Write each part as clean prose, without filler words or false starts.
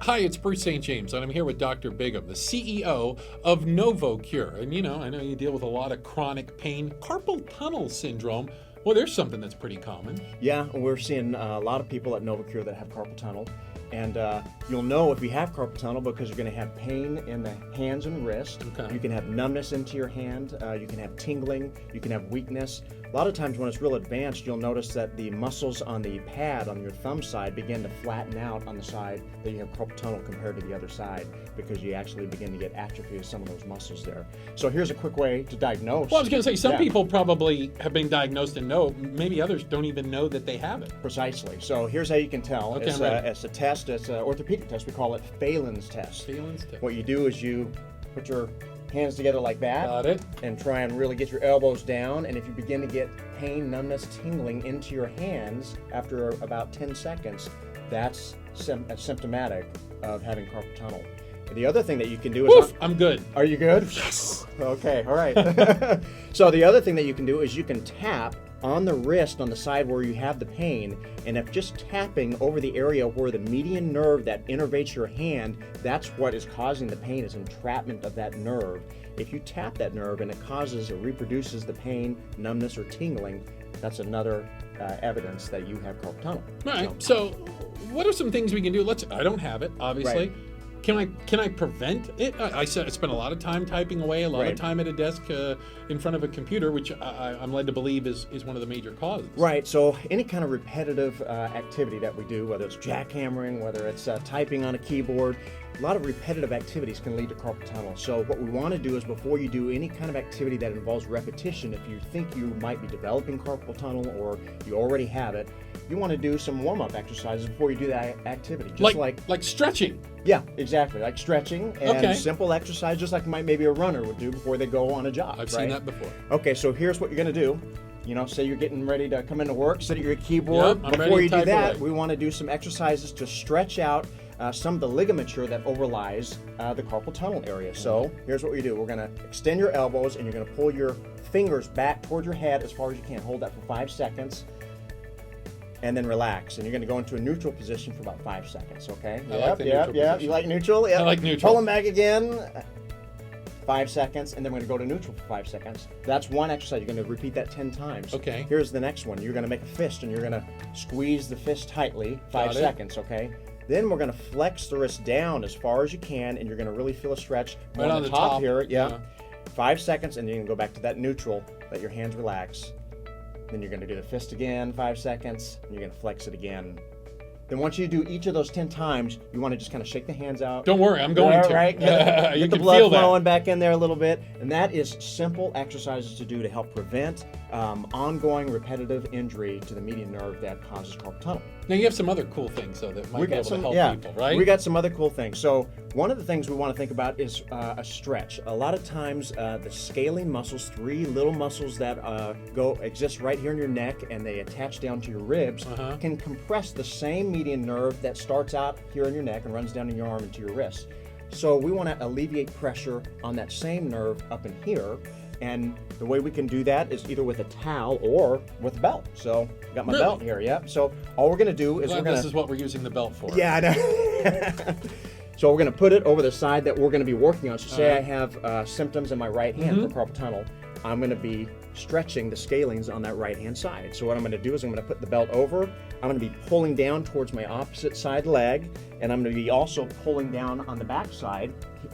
Hi, it's Bruce St. James, and I'm here with Dr. Bigham, the CEO of Novocur. And I know you deal with a lot of chronic pain, carpal tunnel syndrome. Well, there's something that's pretty common. Yeah, we're seeing a lot of people at Novocur that have carpal tunnel. And you'll know if you have carpal tunnel because you're going to have pain in the hands and wrist. Okay. You can have numbness into your hand. You can have tingling. You can have weakness. A lot of times when it's real advanced, you'll notice that the muscles on the pad on your thumb side begin to flatten out on the side that you have carpal tunnel compared to the other side because you actually begin to get atrophy of some of those muscles there. So here's a quick way to diagnose. Well, I was going to say, some people probably have been diagnosed and know. Maybe others don't even know that they have it. Precisely. So here's how you can tell. Okay, It's a test. It's an orthopedic test. We call it Phelan's test. Phelan's test. What you do is you put your hands together like that. Got it. And try and really get your elbows down. And if you begin to get pain, numbness, tingling into your hands after about 10 seconds, that's symptomatic of having carpal tunnel. And the other thing that you can do is... Woof, I'm good. Are you good? Yes. Okay, all right. So the other thing that you can do is you can tap on the wrist on the side where you have the pain, and if just tapping over the area where the median nerve that innervates your hand, that's what is causing the pain, is entrapment of that nerve. If you tap that nerve and it causes or reproduces the pain, numbness, or tingling, that's another evidence that you have carpal tunnel. All right. So what are some things we can do? I don't have it, obviously. Right. Can I prevent it? I spend a lot of time typing away, a lot of time at a desk in front of a computer, which I'm led to believe is one of the major causes. Right. So any kind of repetitive activity that we do, whether it's jackhammering, whether it's typing on a keyboard, a lot of repetitive activities can lead to carpal tunnel. So what we want to do is, before you do any kind of activity that involves repetition, if you think you might be developing carpal tunnel or you already have it, you want to do some warm-up exercises before you do that activity. Just like stretching. Yeah, exactly. Like stretching and simple exercise, just like maybe a runner would do before they go on a jog. I've seen that before. Okay, so here's what you're going to do. Say you're getting ready to come into work, sit at your keyboard. Yep, before you do that, away. we want to do some exercises to stretch out some of the ligature that overlies the carpal tunnel area. So here's what we do. We're going to extend your elbows, and you're going to pull your fingers back toward your head as far as you can. Hold that for 5 seconds. And then relax, and you're going to go into a neutral position for about 5 seconds, okay? I like the neutral position. You like neutral? Yep. I like neutral. Pull them back again, 5 seconds, and then we're going to go to neutral for 5 seconds. That's one exercise. You're going to repeat that 10 times. Okay. Here's the next one. You're going to make a fist, and you're going to squeeze the fist tightly, 5 seconds, okay? Then we're going to flex the wrist down as far as you can, and you're going to really feel a stretch right on the top here. Yeah. 5 seconds, and then you can go back to that neutral. Let your hands relax. Then you're going to do the fist again, 5 seconds, and you're going to flex it again. Then once you do each of those 10 times, you want to just kind of shake the hands out. Don't worry, I'm going to. Right? You Get the can blood feel flowing that. back in there a little bit. And that is simple exercises to do to help prevent ongoing repetitive injury to the median nerve that causes carpal tunnel. Now, you have some other cool things, though, that might be able to help people, right? We got some other cool things. So one of the things we want to think about is a stretch. A lot of times the scalene muscles, 3 little muscles that exist right here in your neck and they attach down to your ribs, can compress the same median nerve that starts out here in your neck and runs down in your arm into your wrist. So we want to alleviate pressure on that same nerve up in here. And the way we can do that is either with a towel or with a belt. So I got my belt here, So all we're going to do is This is what we're using the belt for. Yeah, I know. So we're going to put it over the side that we're going to be working on. So say I have symptoms in my right hand for carpal tunnel. I'm going to be stretching the scalenes on that right-hand side. So what I'm going to do is I'm going to put the belt over. I'm going to be pulling down towards my opposite side leg, and I'm going to be also pulling down on the back side,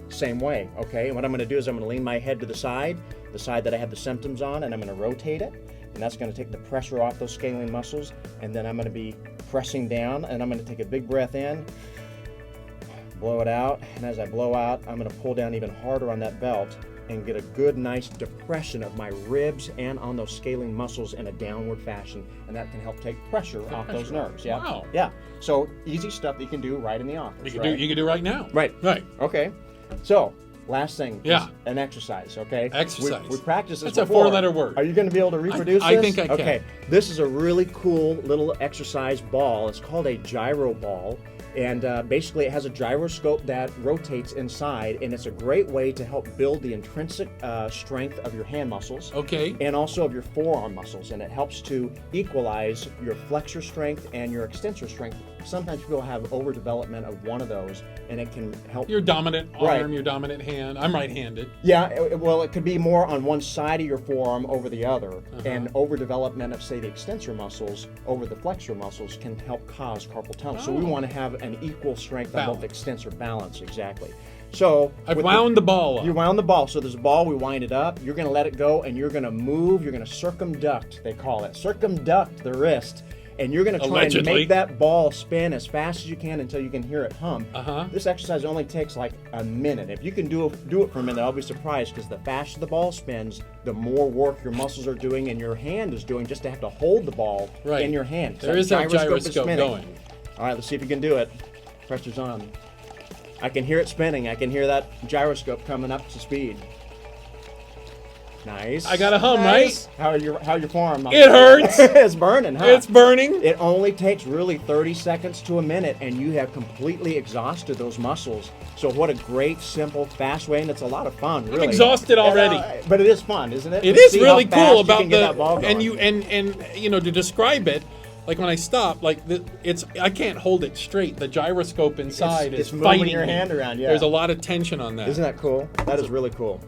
same way, okay? And what I'm going to do is I'm going to lean my head to the side that I have the symptoms on, and I'm going to rotate it, and that's going to take the pressure off those scalene muscles, and then I'm going to be pressing down, and I'm going to take a big breath in, blow it out, and as I blow out, I'm going to pull down even harder on that belt and get a good, nice depression of my ribs and on those scalene muscles in a downward fashion, and that can help take pressure off those nerves. Yeah. Wow. Yeah. So easy stuff that you can do right in the office. You can do right now. Right. Okay. So last thing is an exercise. Okay. Exercise. We practiced this That's before. a 4-letter word. Are you going to be able to reproduce I this? think I can. Okay. This is a really cool little exercise ball. It's called a gyro ball. And basically it has a gyroscope that rotates inside, and it's a great way to help build the intrinsic strength of your hand muscles. Okay. And also of your forearm muscles, and it helps to equalize your flexor strength and your extensor strength sometimes people have overdevelopment of one of those, and it can help. Your dominant Right. arm, your dominant hand. I'm right-handed. Yeah, well, it could be more on one side of your forearm over the other, and overdevelopment of, say, the extensor muscles over the flexor muscles can help cause carpal tunnel. So we want to have an equal strength on both Balance. extensor balance, exactly. So I've with wound the ball up. You wound the ball. So there's a ball, we wind it up, you're going to let it go, and you're going to move, you're going to circumduct, they call it. Circumduct the wrist. And you're going to try Allegedly. and make that ball spin as fast as you can until you can hear it hum. Uh-huh. This exercise only takes like a minute. If you can do it for a minute, I'll be surprised, because the faster the ball spins, the more work your muscles are doing and your hand is doing just to have to hold the ball Right. in your hand. There is that gyroscope spinning. going. All right, let's see if you can do it. Pressure's on. I can hear it spinning. I can hear that gyroscope coming up to speed. Nice. I got a hum, Nice. How your forearm? It hurts. It's burning, huh? It's burning. It only takes really 30 seconds to a minute, and you have completely exhausted those muscles. So what a great, simple, fast way, and it's a lot of fun, really. exhausted already. But it is fun, isn't it? It To is see really how fast cool you about can get that ball the going. and you know, to describe it, like when I stop, like it's I can't hold it straight. The gyroscope inside It's is moving fighting your me. hand around, yeah. There's a lot of tension on that. Isn't that cool? That is really cool.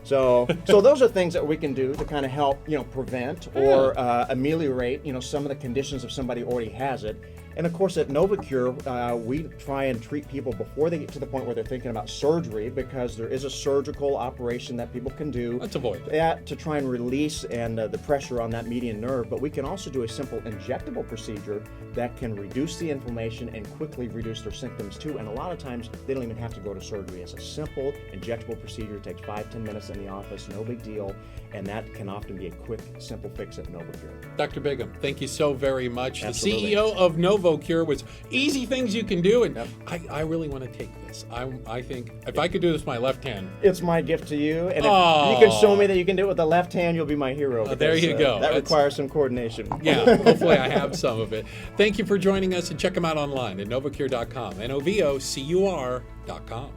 So those are things that we can do to kind of help, prevent or ameliorate, some of the conditions if somebody already has it. And of course, at Novocur, we try and treat people before they get to the point where they're thinking about surgery, because there is a surgical operation that people can do. Let's avoid that. Yeah, to try and release the pressure on that median nerve. But we can also do a simple injectable procedure that can reduce the inflammation and quickly reduce their symptoms too. And a lot of times they don't even have to go to surgery. It's a simple injectable procedure. It takes 5-10 minutes in the office, no big deal. And that can often be a quick, simple fix at Novocur. Dr. Bigham, thank you so very much. Absolutely. The CEO of Novocur, was easy things you can do, and Yep. I really want to take this. I think if I could do this with my left hand, It's my gift to you, and if Aw. you can show me that you can do it with the left hand, you'll be my hero. there because, you go. That That's- requires some coordination. yeah, hopefully I have some of it. Thank you for joining us, and check them out online at novocur.com, novocur.com.